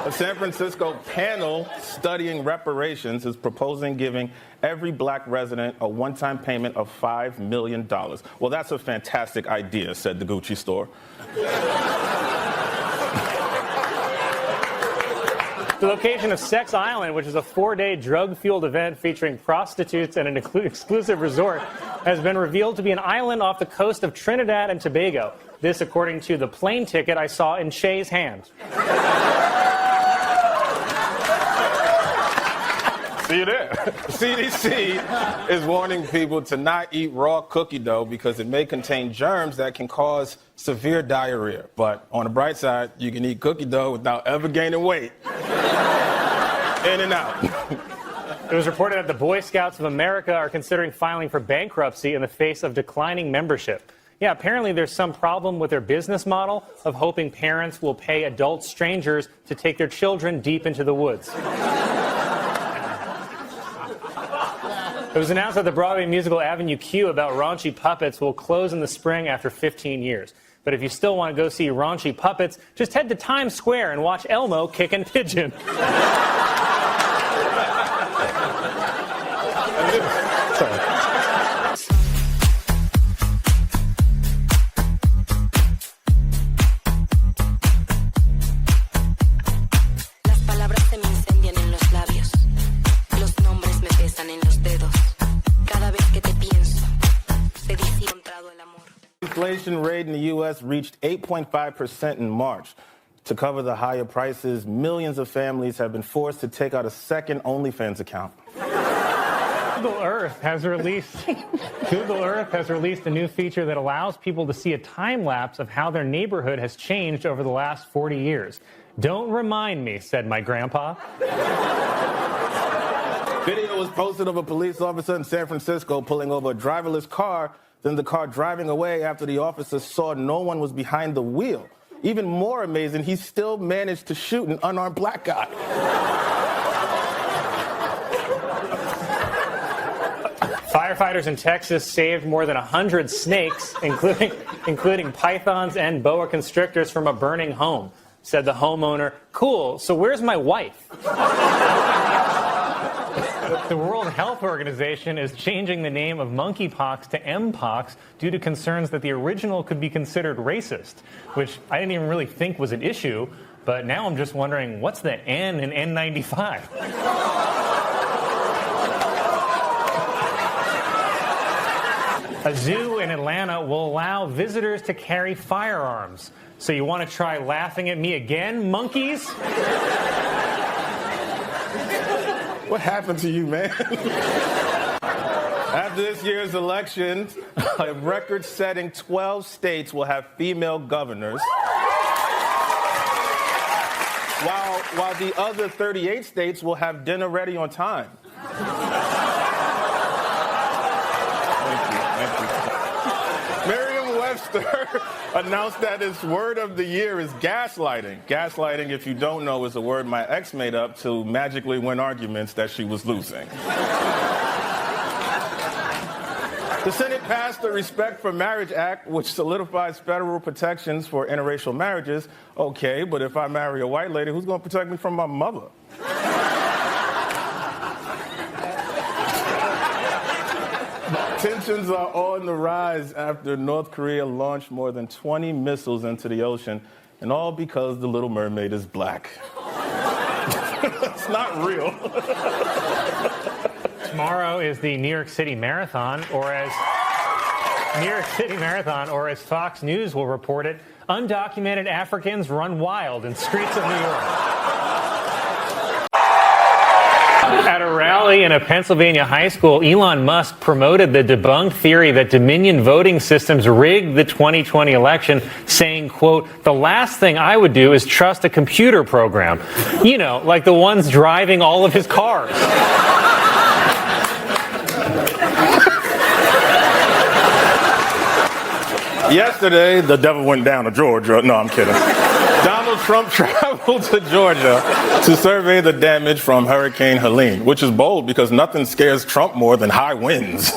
A San Francisco panel studying reparations is proposing giving every black resident a one-time payment of $5 million. Well, that's a fantastic idea, said the Gucci store. The location of Sex Island, which is a 4-day drug-fueled event featuring prostitutes and an exclusive resort, has been revealed to be an island off the coast of Trinidad and Tobago. This, according to the plane ticket I saw in Shay's hand. See you there. CDC is warning people to not eat raw cookie dough because it may contain germs that can cause severe diarrhea. But on the bright side, you can eat cookie dough without ever gaining weight. In and out. It was reported that the Boy Scouts of America are considering filing for bankruptcy in the face of declining membership. Yeah, apparently there's some problem with their business model of hoping parents will pay adult strangers to take their children deep into the woods. It was announced that the Broadway musical Avenue Q about raunchy puppets will close in the spring after 15 years. But if you still want to go see raunchy puppets, just head to Times Square and watch Elmo kicking pigeon. Sorry. Las palabras se me incendian en los labios. Los nombres me pesan en los dedos. Cada vez que te pienso, se dice encontrado el amor. Inflation rate in the U.S. reached 8.5% in March. To cover the higher prices, millions of families have been forced to take out a second OnlyFans account. Google Earth has released a new feature that allows people to see a time lapse of how their neighborhood has changed over the last 40 years. Don't remind me, said my grandpa. Video was posted of a police officer in San Francisco pulling over a driverless car, then the car driving away after the officer saw no one was behind the wheel. Even more amazing, he still managed to shoot an unarmed black guy. Firefighters in Texas saved more than 100 snakes, including pythons and boa constrictors from a burning home. Said the homeowner, "Cool, so where's my wife?" The World Health Organization is changing the name of monkeypox to mpox due to concerns that the original could be considered racist, which I didn't even really think was an issue, but now I'm just wondering, what's the N in N95? A zoo in Atlanta will allow visitors to carry firearms. So you want to try laughing at me again, monkeys? What happened to you, man? After this year's election, a record-setting 12 states will have female governors, while the other 38 states will have dinner ready on time. Thank you. Webster announced that its word of the year is gaslighting. Gaslighting, if you don't know, is a word my ex made up to magically win arguments that she was losing. The Senate passed the Respect for Marriage Act, which solidifies federal protections for interracial marriages. Okay, but if I marry a white lady, who's going to protect me from my mother? Tensions are on the rise after North Korea launched more than 20 missiles into the ocean, and all because the Little Mermaid is black. It's not real. Tomorrow is the New York City Marathon, or as Fox News will report it, undocumented Africans run wild in streets of New York. At a rally in a Pennsylvania high school, Elon Musk promoted the debunked theory that Dominion voting systems rigged the 2020 election, saying, quote, "The last thing I would do is trust a computer program." You know, like the ones driving all of his cars. Yesterday, the devil went down to Georgia. No, I'm kidding. Donald Trump traveled to Georgia to survey the damage from Hurricane Helene, which is bold because nothing scares Trump more than high winds.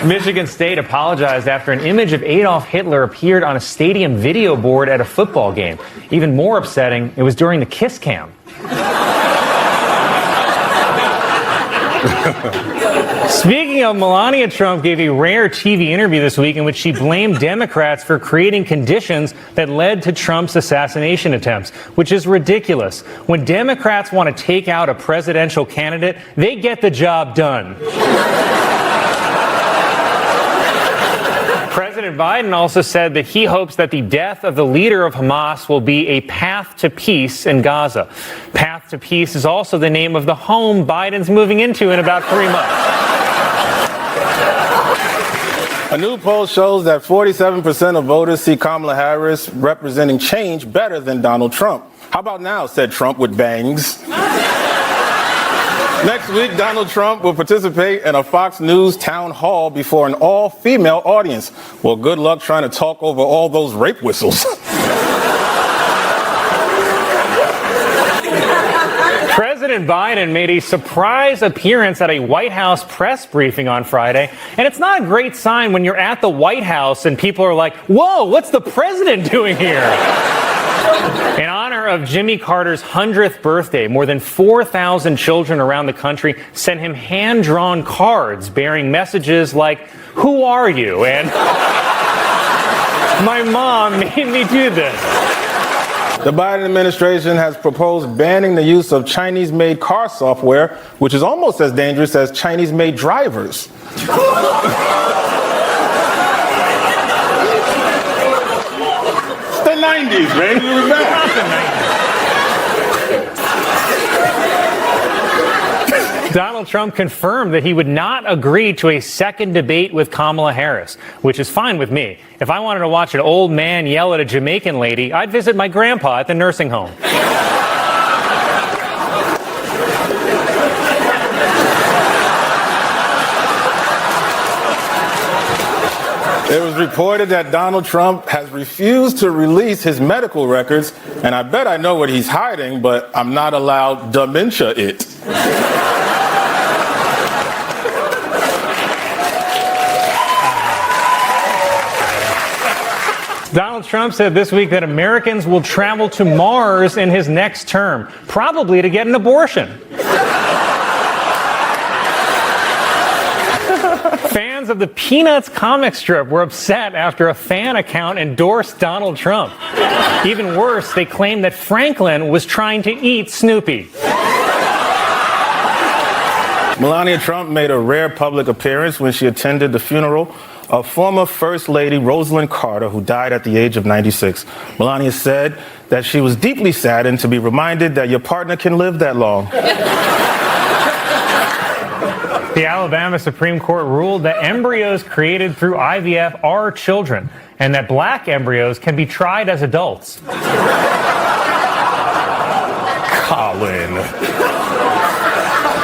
Michigan State apologized after an image of Adolf Hitler appeared on a stadium video board at a football game. Even more upsetting, it was during the kiss cam. Speaking of, Melania Trump gave a rare TV interview this week in which she blamed Democrats for creating conditions that led to Trump's assassination attempts, which is ridiculous. When Democrats want to take out a presidential candidate, they get the job done. President Biden also said that he hopes that the death of the leader of Hamas will be a path to peace in Gaza. Path to Peace is also the name of the home Biden's moving into in about 3 months. A new poll shows that 47% of voters see Kamala Harris representing change better than Donald Trump. How about now, said Trump with bangs. Next week, Donald Trump will participate in a Fox News town hall before an all-female audience. Well, good luck trying to talk over all those rape whistles. President Biden made a surprise appearance at a White House press briefing on Friday, and it's not a great sign when you're at the White House and people are like, "Whoa, what's the president doing here?" In honor of Jimmy Carter's 100th birthday, more than 4,000 children around the country sent him hand-drawn cards bearing messages like, "Who are you?" and "My mom made me do this." The Biden administration has proposed banning the use of Chinese-made car software, which is almost as dangerous as Chinese-made drivers. It's the 90s, man. You remember? Donald Trump confirmed that he would not agree to a second debate with Kamala Harris, which is fine with me. If I wanted to watch an old man yell at a Jamaican lady, I'd visit my grandpa at the nursing home. It was reported that Donald Trump has refused to release his medical records, and I bet I know what he's hiding, but I'm not allowed dementia it. Donald Trump said this week that Americans will travel to Mars in his next term, probably to get an abortion. Fans of the Peanuts comic strip were upset after a fan account endorsed Donald Trump. Even worse, they claimed that Franklin was trying to eat Snoopy. Melania Trump made a rare public appearance when she attended the funeral of former First Lady Rosalind Carter, who died at the age of 96. Melania said that she was deeply saddened to be reminded that your partner can live that long. The Alabama Supreme Court ruled that embryos created through IVF are children, and that black embryos can be tried as adults. Colin.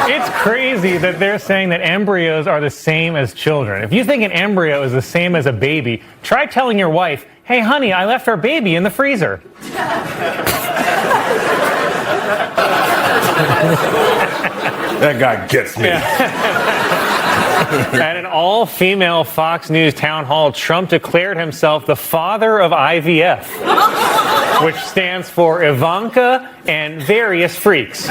It's crazy that they're saying that embryos are the same as children. If you think an embryo is the same as a baby, try telling your wife, hey, honey, I left our baby in the freezer. That guy gets me. At an all-female Fox News town hall, Trump declared himself the father of IVF, which stands for Ivanka and various freaks.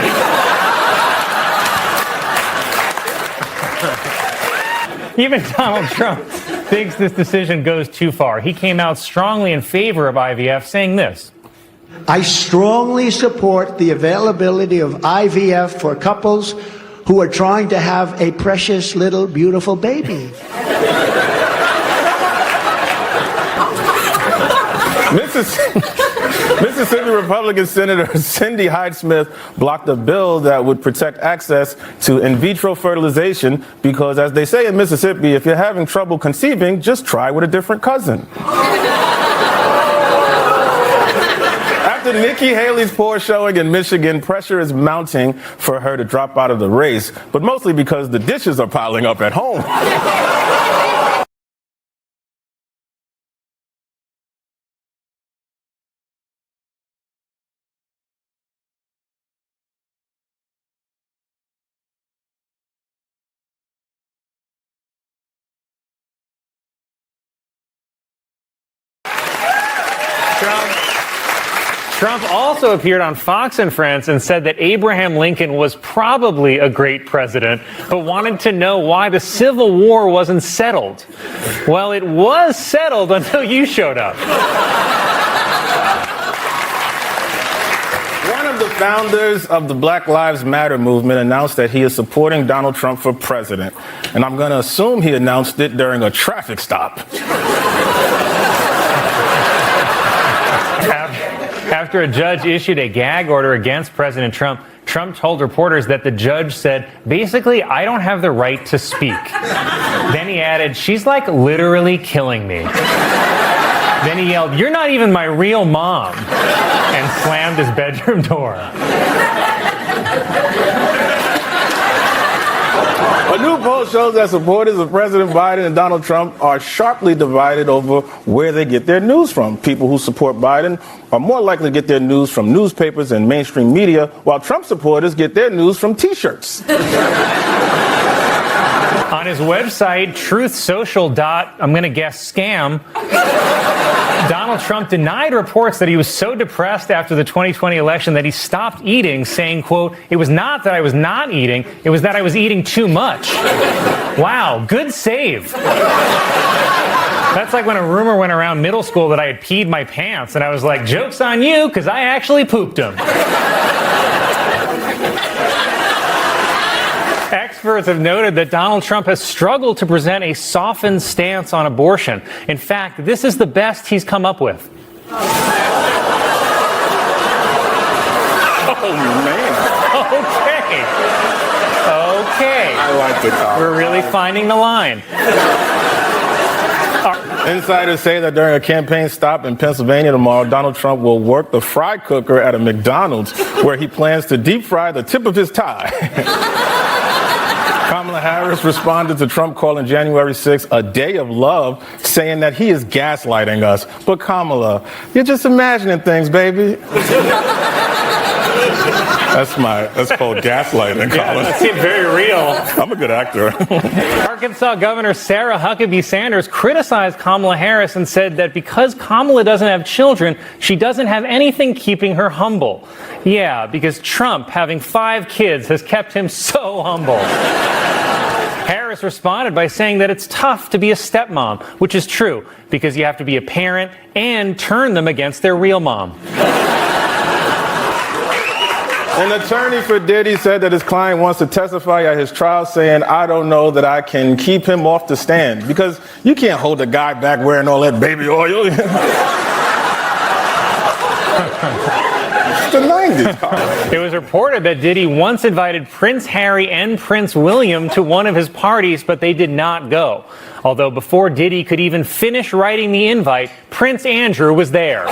Even Donald Trump thinks this decision goes too far. He came out strongly in favor of IVF, saying this. I strongly support the availability of IVF for couples who are trying to have a precious little beautiful baby. Mississippi Republican Senator Cindy Hyde-Smith blocked a bill that would protect access to in vitro fertilization because, as they say in Mississippi, if you're having trouble conceiving, just try with a different cousin. After Nikki Haley's poor showing in Michigan, pressure is mounting for her to drop out of the race, but mostly because the dishes are piling up at home. Trump also appeared on Fox and Friends and said that Abraham Lincoln was probably a great president, but wanted to know why the Civil War wasn't settled. Well, it was settled until you showed up. One of the founders of the Black Lives Matter movement announced that he is supporting Donald Trump for president, and I'm going to assume he announced it during a traffic stop. After a judge issued a gag order against President Trump, Trump told reporters that the judge said, basically, I don't have the right to speak. Then he added, she's like literally killing me. Then he yelled, you're not even my real mom, and slammed his bedroom door. A new poll shows that supporters of President Biden and Donald Trump are sharply divided over where they get their news from. People who support Biden are more likely to get their news from newspapers and mainstream media, while Trump supporters get their news from T-shirts. On his website, truthsocial. I'm going to guess scam, Donald Trump denied reports that he was so depressed after the 2020 election that he stopped eating, saying, quote, it was not that I was not eating, it was that I was eating too much. Wow, good save. That's like when a rumor went around middle school that I had peed my pants, and I was like, joke's on you, because I actually pooped them. Experts have noted that Donald Trump has struggled to present a softened stance on abortion. In fact, this is the best he's come up with. Oh, man. Okay. I like the comment. We're really finding the line. Insiders say that during a campaign stop in Pennsylvania tomorrow, Donald Trump will work the fry cooker at a McDonald's where he plans to deep fry the tip of his tie. Kamala Harris responded to Trump calling January 6th a day of love, saying that he is gaslighting us. But Kamala, you're just imagining things, baby. That's called gaslighting, Kamala. Yeah, that seemed very real. I'm a good actor. Arkansas Governor Sarah Huckabee Sanders criticized Kamala Harris and said that because Kamala doesn't have children, she doesn't have anything keeping her humble. Yeah, because Trump having 5 kids has kept him so humble. Harris responded by saying that it's tough to be a stepmom, which is true, because you have to be a parent and turn them against their real mom. An attorney for Diddy said that his client wants to testify at his trial, saying, I don't know that I can keep him off the stand, because you can't hold a guy back wearing all that baby oil. The 90s. It was reported that Diddy once invited Prince Harry and Prince William to one of his parties, but they did not go. Although before Diddy could even finish writing the invite, Prince Andrew was there.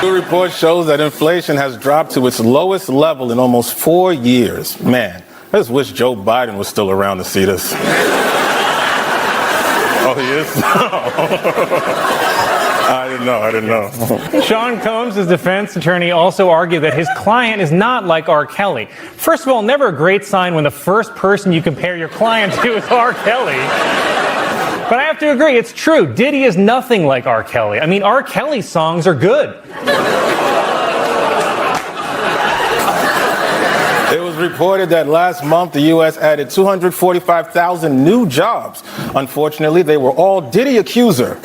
New report shows that inflation has dropped to its lowest level in almost 4 years. Man, I just wish Joe Biden was still around to see this. Oh, he is? I didn't know. Sean Combs' defense attorney also argued that his client is not like R. Kelly. First of all, never a great sign when the first person you compare your client to is R. Kelly. But I have to agree, it's true. Diddy is nothing like R. Kelly. I mean, R. Kelly's songs are good. It was reported that last month the U.S. added 245,000 new jobs. Unfortunately, they were all Diddy accuser.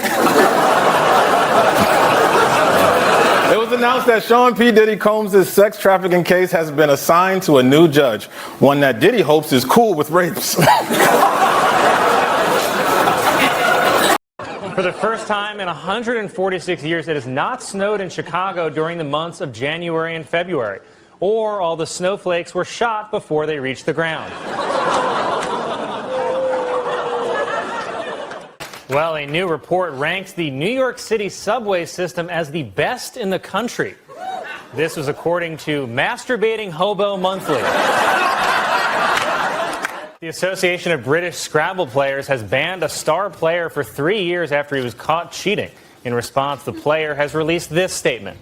It was announced that Sean P. Diddy Combs' sex trafficking case has been assigned to a new judge, one that Diddy hopes is cool with rapes. For the first time in 146 years, it has not snowed in Chicago during the months of January and February, or all the snowflakes were shot before they reached the ground. Well, a new report ranks the New York City subway system as the best in the country. This was according to Masturbating Hobo Monthly. The Association of British Scrabble Players has banned a star player for 3 years after he was caught cheating. In response, the player has released this statement.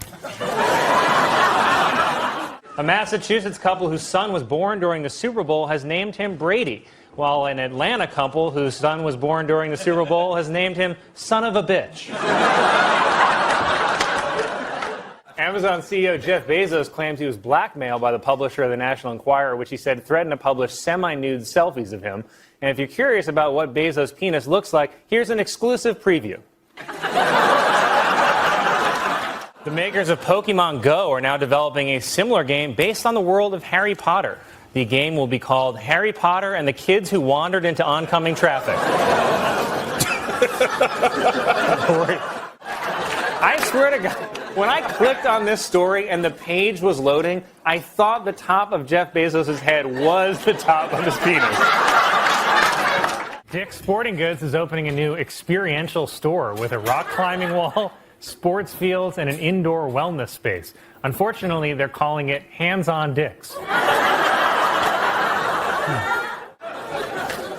A Massachusetts couple whose son was born during the Super Bowl has named him Brady, while an Atlanta couple whose son was born during the Super Bowl has named him Son of a Bitch. Amazon CEO Jeff Bezos claims he was blackmailed by the publisher of the National Enquirer, which he said threatened to publish semi-nude selfies of him. And if you're curious about what Bezos' penis looks like, here's an exclusive preview. The makers of Pokemon Go are now developing a similar game based on the world of Harry Potter. The game will be called Harry Potter and the Kids Who Wandered into Oncoming Traffic. I swear to God, when I clicked on this story and the page was loading, I thought the top of Jeff Bezos' head was the top of his penis. Dick's Sporting Goods is opening a new experiential store with a rock climbing wall, sports fields, and an indoor wellness space. Unfortunately, they're calling it Hands-on Dick's.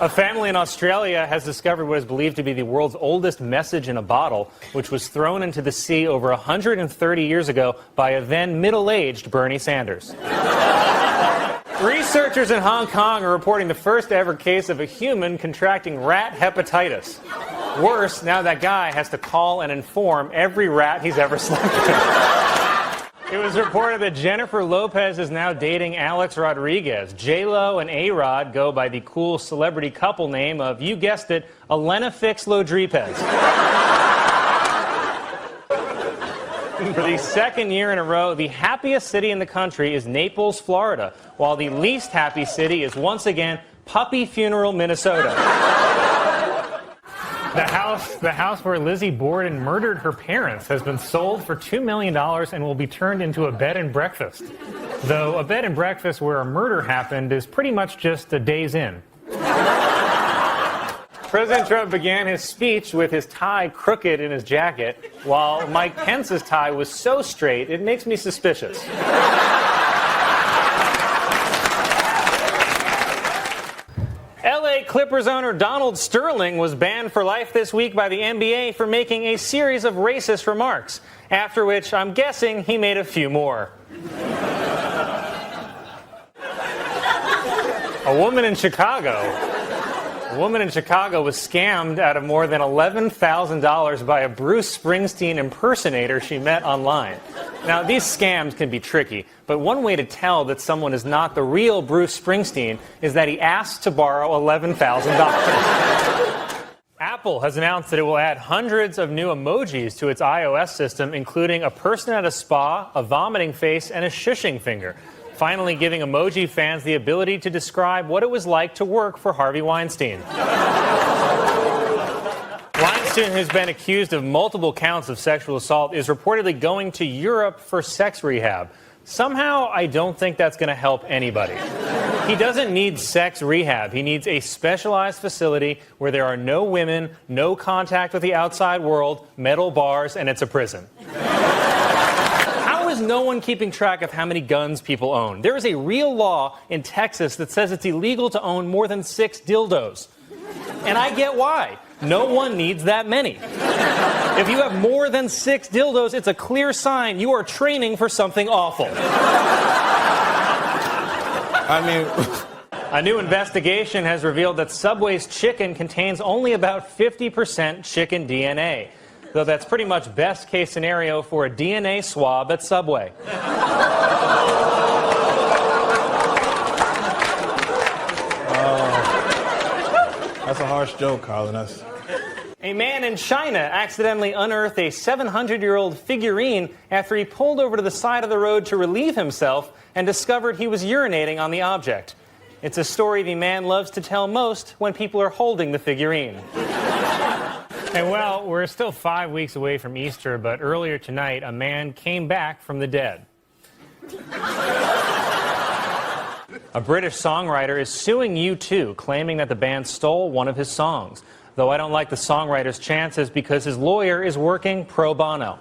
A family in Australia has discovered what is believed to be the world's oldest message in a bottle, which was thrown into the sea over 130 years ago by a then middle-aged Bernie Sanders. Researchers in Hong Kong are reporting the first ever case of a human contracting rat hepatitis. Worse, now that guy has to call and inform every rat he's ever slept with. It was reported that Jennifer Lopez is now dating Alex Rodriguez. J-Lo and A-Rod go by the cool celebrity couple name of, you guessed it, Elena Fix Lodripez. For the second year in a row, the happiest city in the country is Naples, Florida, while the least happy city is once again Puppy Funeral, Minnesota. The house where Lizzie bored and murdered her parents has been sold for $2 million and will be turned into a bed and breakfast. Though a bed and breakfast where a murder happened is pretty much just a day's in. President Trump began his speech with his tie crooked in his jacket, while Mike Pence's tie was so straight it makes me suspicious. LA Clippers owner Donald Sterling was banned for life this week by the NBA for making a series of racist remarks, after which I'm guessing he made a few more. A woman in Chicago was scammed out of more than $11,000 by a Bruce Springsteen impersonator she met online. Now, these scams can be tricky, but one way to tell that someone is not the real Bruce Springsteen is that he asks to borrow $11,000. Apple has announced that it will add hundreds of new emojis to its iOS system, including a person at a spa, a vomiting face, and a shushing finger, finally giving emoji fans the ability to describe what it was like to work for Harvey Weinstein. Weinstein, who's been accused of multiple counts of sexual assault, is reportedly going to Europe for sex rehab. Somehow, I don't think that's going to help anybody. He doesn't need sex rehab. He needs a specialized facility where there are no women, no contact with the outside world, metal bars, and it's a prison. no one keeping track of how many guns people own. There is a real law in Texas that says it's illegal to own more than 6 dildos. And I get why. No one needs that many. If you have more than 6 dildos, it's a clear sign you are training for something awful. I mean... A new investigation has revealed that Subway's chicken contains only about 50% chicken DNA. Though that's pretty much best case scenario for a DNA swab at Subway. That's a harsh joke, Colin. A man in China accidentally unearthed a 700-year-old figurine after he pulled over to the side of the road to relieve himself and discovered he was urinating on the object. It's a story the man loves to tell most when people are holding the figurine. And well, we're still 5 weeks away from Easter, but earlier tonight, a man came back from the dead. A British songwriter is suing U2, claiming that the band stole one of his songs. Though I don't like the songwriter's chances because his lawyer is working pro bono.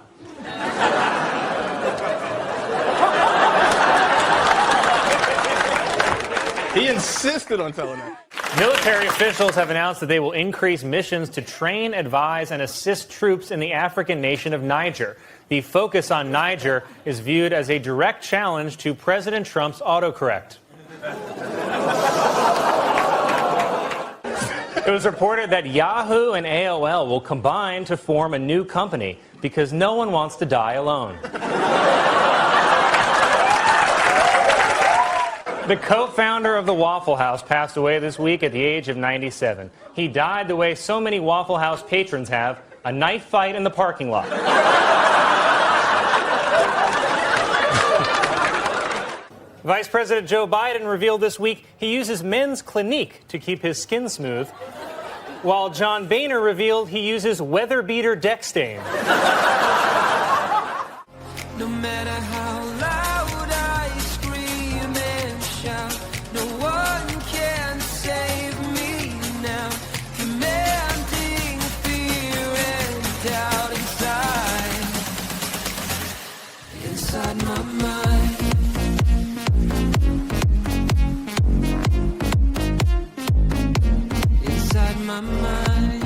He insisted on telling that. Military officials have announced that they will increase missions to train, advise, and assist troops in the African nation of Niger. The focus on Niger is viewed as a direct challenge to President Trump's autocorrect. It was reported that Yahoo and AOL will combine to form a new company because no one wants to die alone. The co-founder of the Waffle House passed away this week at the age of 97. He died the way so many Waffle House patrons have, a knife fight in the parking lot. Vice President Joe Biden revealed this week he uses Men's Clinique to keep his skin smooth, while John Boehner revealed he uses Weather Beater deck stain. No matter how loud I scream and shout, no one can save me now. Commanding fear and doubt inside my mind. Inside my mind.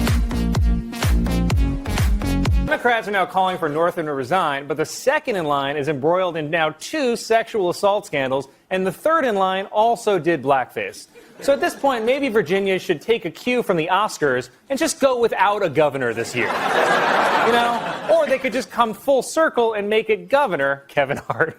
Democrats are now calling for Northam to resign, but the second in line is embroiled in now 2 sexual assault scandals, and the third in line also did blackface. So at this point, maybe Virginia should take a cue from the Oscars and just go without a governor this year. You know? Or they could just come full circle and make it Governor Kevin Hart.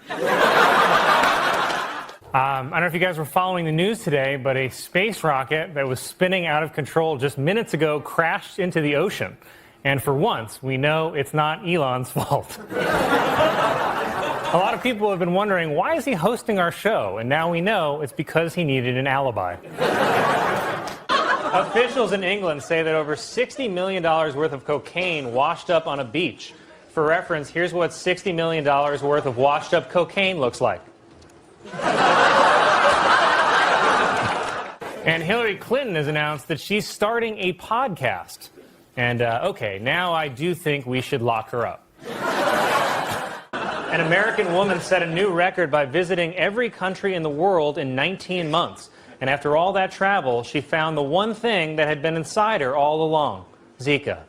I don't know if you guys were following the news today, but a space rocket that was spinning out of control just minutes ago crashed into the ocean. And for once, we know it's not Elon's fault. A lot of people have been wondering, why is he hosting our show? And now we know it's because he needed an alibi. Officials in England say that over $60 million worth of cocaine washed up on a beach. For reference, here's what $60 million worth of washed up cocaine looks like. And Hillary Clinton has announced that she's starting a podcast. And, okay, now I do think we should lock her up. An American woman set a new record by visiting every country in the world in 19 months. And after all that travel, she found the one thing that had been inside her all along: Zika.